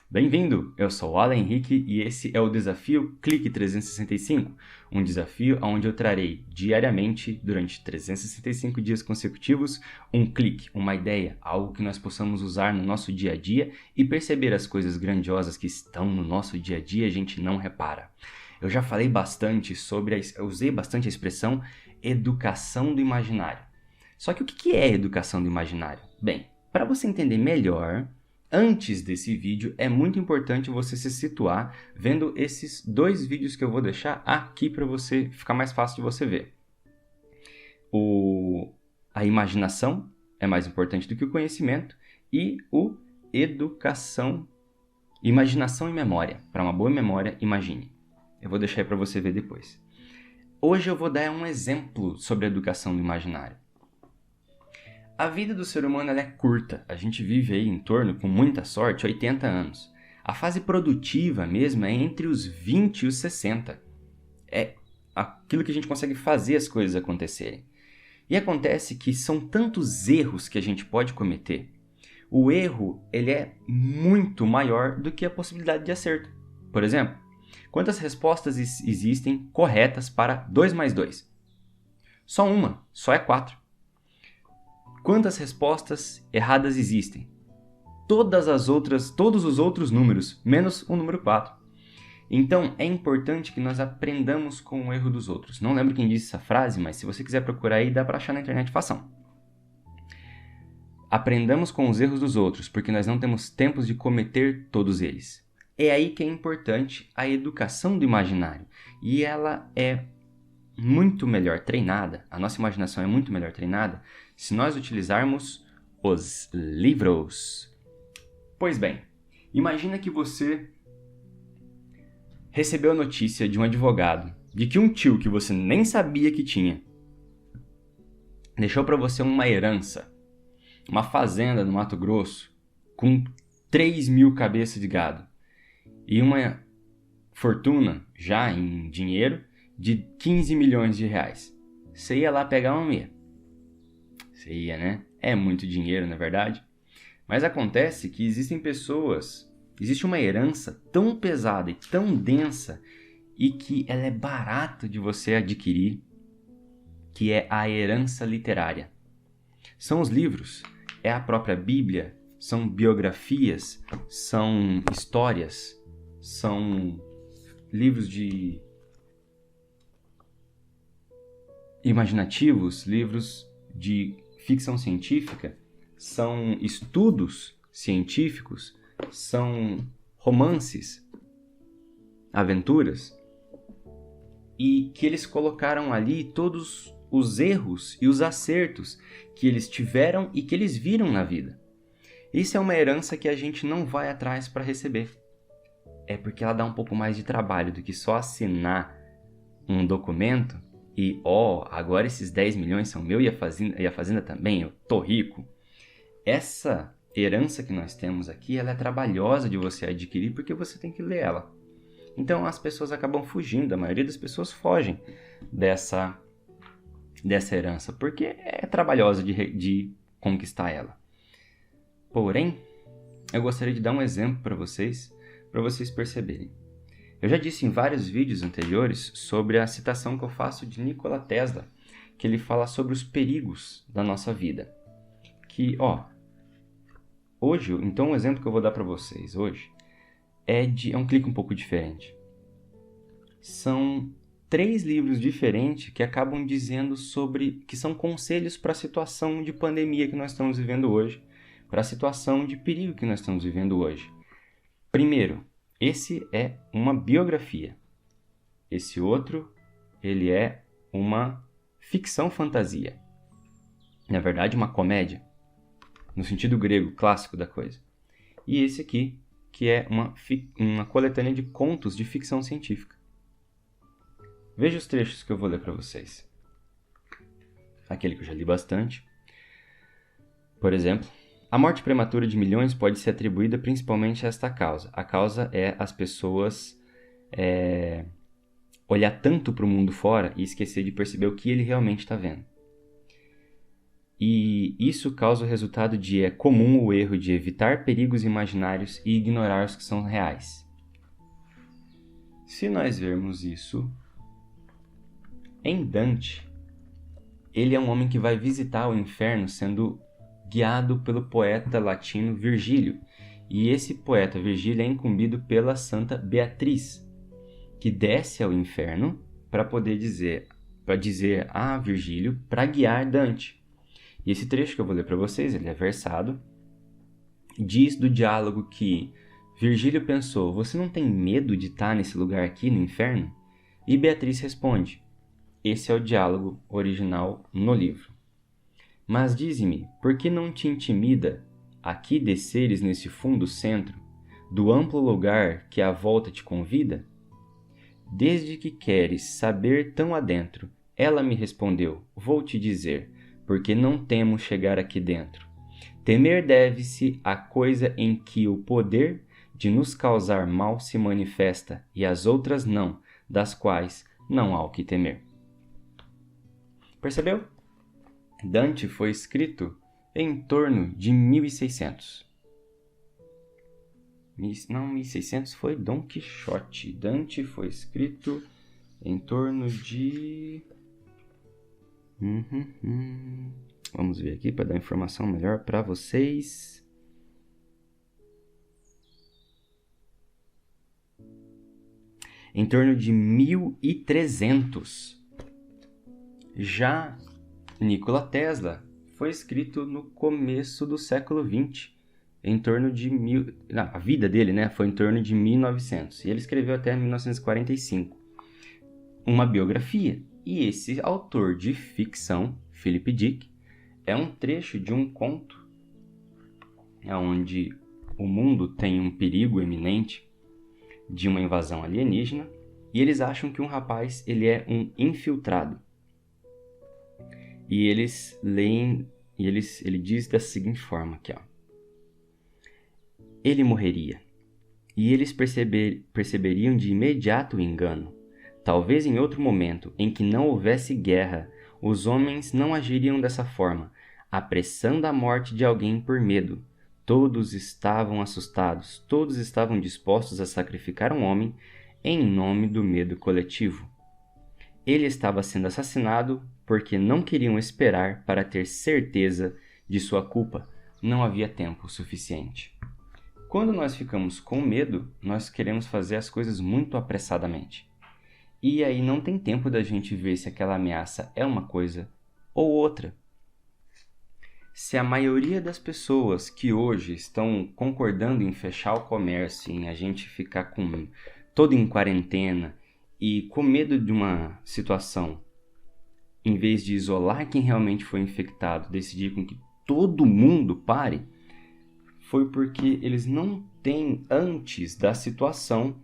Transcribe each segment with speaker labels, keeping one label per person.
Speaker 1: Bem-vindo! Eu sou o Alan Henrique e esse é o Desafio Clique 365, um desafio onde eu trarei diariamente, durante 365 dias consecutivos, um clique, uma ideia, algo que nós possamos usar no nosso dia a dia e perceber as coisas grandiosas que estão no nosso dia a dia e a gente não repara. Eu já falei bastante eu usei bastante a expressão educação do imaginário. Só que o que é educação do imaginário? Bem, para você entender melhor, antes desse vídeo, é muito importante você se situar vendo esses dois vídeos que eu vou deixar aqui para você ficar mais fácil de você ver. A imaginação é mais importante do que o conhecimento e o imaginação e memória. Para uma boa memória, imagine. Eu vou deixar aí para você ver depois. Hoje eu vou dar um exemplo sobre a educação do imaginário. A vida do ser humano ela é curta, a gente vive aí em torno, com muita sorte, 80 anos. A fase produtiva mesmo é entre os 20 e os 60. É aquilo que a gente consegue fazer as coisas acontecerem. E acontece que são tantos erros que a gente pode cometer. O erro ele é muito maior do que a possibilidade de acerto. Por exemplo, quantas respostas existem corretas para 2 mais 2? Só uma, só é 4. Quantas respostas erradas existem? Todos os outros números, menos o número 4. Então, é importante que nós aprendamos com o erro dos outros. Não lembro quem disse essa frase, mas se você quiser procurar aí, dá para achar na internet, façam. Aprendamos com os erros dos outros, porque nós não temos tempo de cometer todos eles. É aí que é importante a educação do imaginário. E ela é muito melhor treinada, a nossa imaginação é muito melhor treinada, se nós utilizarmos os livros. Pois bem, imagina que você recebeu a notícia de um advogado de que um tio que você nem sabia que tinha deixou para você uma herança, uma fazenda no Mato Grosso com 3.000 cabeças de gado e uma fortuna já em dinheiro de 15 milhões de reais. Você ia lá pegar uma meia. Você ia, né? É muito dinheiro, na verdade. Mas acontece que existe uma herança tão pesada e tão densa e que ela é barata de você adquirir, que é a herança literária. São os livros, é a própria Bíblia, são biografias, são histórias, são livros de imaginativos, livros de ficção científica, são estudos científicos, são romances, aventuras, e que eles colocaram ali todos os erros e os acertos que eles tiveram e que eles viram na vida. Isso é uma herança que a gente não vai atrás para receber. É porque ela dá um pouco mais de trabalho do que só assinar um documento e, agora esses 10 milhões são meu e a fazenda também, eu tô rico. Essa herança que nós temos aqui, ela é trabalhosa de você adquirir porque você tem que ler ela. Então as pessoas acabam fugindo, a maioria das pessoas fogem dessa herança, porque é trabalhosa de conquistar ela. Porém, eu gostaria de dar um exemplo para vocês perceberem. Eu já disse em vários vídeos anteriores sobre a citação que eu faço de Nikola Tesla, que ele fala sobre os perigos da nossa vida. Que, hoje, então um exemplo que eu vou dar para vocês hoje é um clique um pouco diferente. São 3 livros diferentes que acabam dizendo que são conselhos para a situação de pandemia que nós estamos vivendo hoje, para a situação de perigo que nós estamos vivendo hoje. Primeiro, esse é uma biografia. Esse outro, ele é uma ficção fantasia. Na verdade, uma comédia, no sentido grego clássico da coisa. E esse aqui, que é uma coletânea de contos de ficção científica. Veja os trechos que eu vou ler para vocês. Aquele que eu já li bastante. Por exemplo, a morte prematura de milhões pode ser atribuída principalmente a esta causa. A causa é as pessoas olhar tanto para o mundo fora e esquecer de perceber o que ele realmente está vendo. E isso causa o resultado de é comum o erro de evitar perigos imaginários e ignorar os que são reais. Se nós vermos isso em Dante, ele é um homem que vai visitar o inferno sendo guiado pelo poeta latino Virgílio. E esse poeta Virgílio é incumbido pela Santa Beatriz, que desce ao inferno para poder dizer a Virgílio para guiar Dante. E esse trecho que eu vou ler para vocês, ele é versado, diz do diálogo que Virgílio pensou: você não tem medo de estar nesse lugar aqui no inferno? E Beatriz responde: esse é o diálogo original no livro. Mas dize-me, por que não te intimida aqui desceres nesse fundo centro, do amplo lugar que à volta te convida? Desde que queres saber tão adentro, ela me respondeu: vou te dizer, porque não temo chegar aqui dentro. Temer deve-se à coisa em que o poder de nos causar mal se manifesta, e as outras não, das quais não há o que temer. Percebeu? Dante foi escrito em torno de 1600. Não, 1600 foi Dom Quixote. Dante foi escrito em torno de... Vamos ver aqui para dar informação melhor para vocês. Em torno de 1300. Já Nikola Tesla foi escrito no começo do século XX, em torno de a vida dele, foi em torno de 1900. E ele escreveu até 1945 uma biografia. E esse autor de ficção, Philip Dick, é um trecho de um conto onde o mundo tem um perigo iminente de uma invasão alienígena e eles acham que um rapaz ele é um infiltrado. E eles leem, ele diz da seguinte forma aqui, ó. Ele morreria, e eles perceberiam de imediato o engano. Talvez em outro momento, em que não houvesse guerra, os homens não agiriam dessa forma, apressando a morte de alguém por medo. Todos estavam assustados, todos estavam dispostos a sacrificar um homem em nome do medo coletivo. Ele estava sendo assassinado porque não queriam esperar para ter certeza de sua culpa. Não havia tempo suficiente. Quando nós ficamos com medo, nós queremos fazer as coisas muito apressadamente. E aí não tem tempo da gente ver se aquela ameaça é uma coisa ou outra. Se a maioria das pessoas que hoje estão concordando em fechar o comércio, em a gente ficar todo em quarentena e com medo de uma situação, em vez de isolar quem realmente foi infectado, decidir com que todo mundo pare, foi porque eles não têm, antes da situação,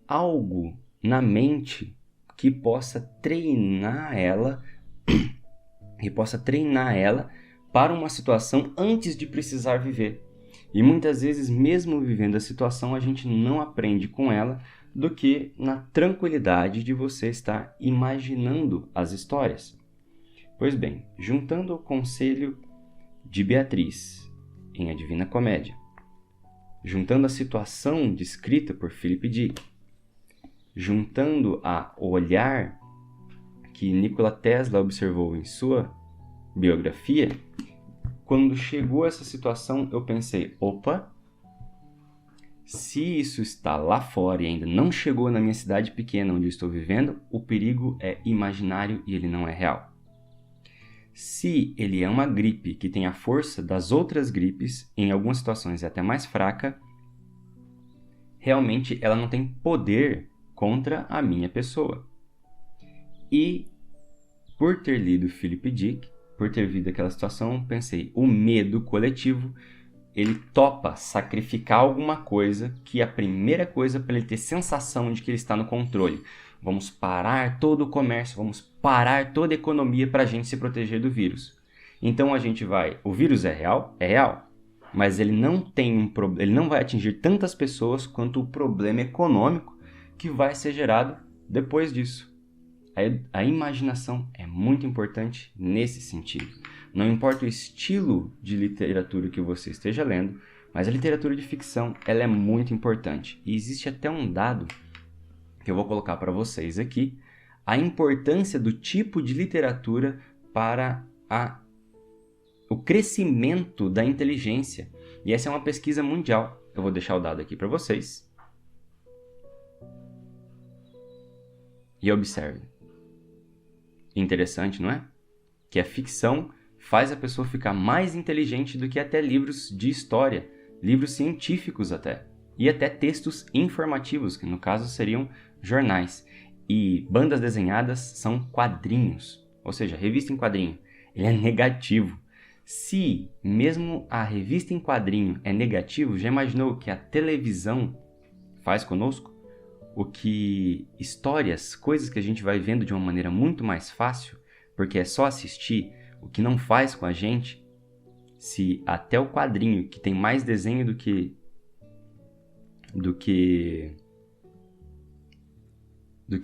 Speaker 1: algo na mente que possa treinar ela para uma situação antes de precisar viver. E muitas vezes, mesmo vivendo a situação, a gente não aprende com ela do que na tranquilidade de você estar imaginando as histórias. Pois bem, juntando o conselho de Beatriz em A Divina Comédia, juntando a situação descrita por Philip Dick, juntando o olhar que Nikola Tesla observou em sua biografia, quando chegou essa situação eu pensei, opa, se isso está lá fora e ainda não chegou na minha cidade pequena onde eu estou vivendo, o perigo é imaginário e ele não é real. Se ele é uma gripe que tem a força das outras gripes, em algumas situações é até mais fraca, realmente ela não tem poder contra a minha pessoa. E por ter lido Philip Dick, por ter visto aquela situação, pensei, o medo coletivo, ele topa sacrificar alguma coisa que é a primeira coisa para ele ter sensação de que ele está no controle. Vamos parar todo o comércio, vamos parar toda a economia para a gente se proteger do vírus. Então a gente vai... O vírus é real? É real. Mas ele não ele não vai atingir tantas pessoas quanto o problema econômico que vai ser gerado depois disso. A imaginação é muito importante nesse sentido. Não importa o estilo de literatura que você esteja lendo, mas a literatura de ficção ela é muito importante. E existe até um dado que eu vou colocar para vocês aqui, a importância do tipo de literatura para o crescimento da inteligência. E essa é uma pesquisa mundial. Eu vou deixar o dado aqui para vocês. E observe. Interessante, não é? Que a ficção faz a pessoa ficar mais inteligente do que até livros de história, livros científicos até, e até textos informativos, que no caso seriam jornais. E bandas desenhadas são quadrinhos, ou seja, revista em quadrinho. Ele é negativo. Se mesmo a revista em quadrinho é negativo, já imaginou o que a televisão faz conosco? O que histórias, coisas que a gente vai vendo de uma maneira muito mais fácil, porque é só assistir, o que não faz com a gente, se até o quadrinho, que tem mais desenho do que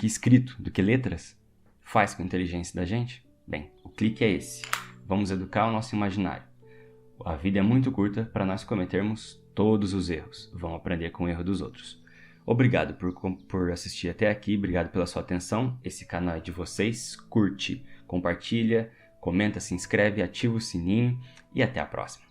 Speaker 1: escrito, do que letras, faz com a inteligência da gente? Bem, o clique é esse. Vamos educar o nosso imaginário. A vida é muito curta para nós cometermos todos os erros. Vamos aprender com o erro dos outros. Obrigado por assistir até aqui, obrigado pela sua atenção. Esse canal é de vocês. Curte, compartilha, comenta, se inscreve, ativa o sininho e até a próxima.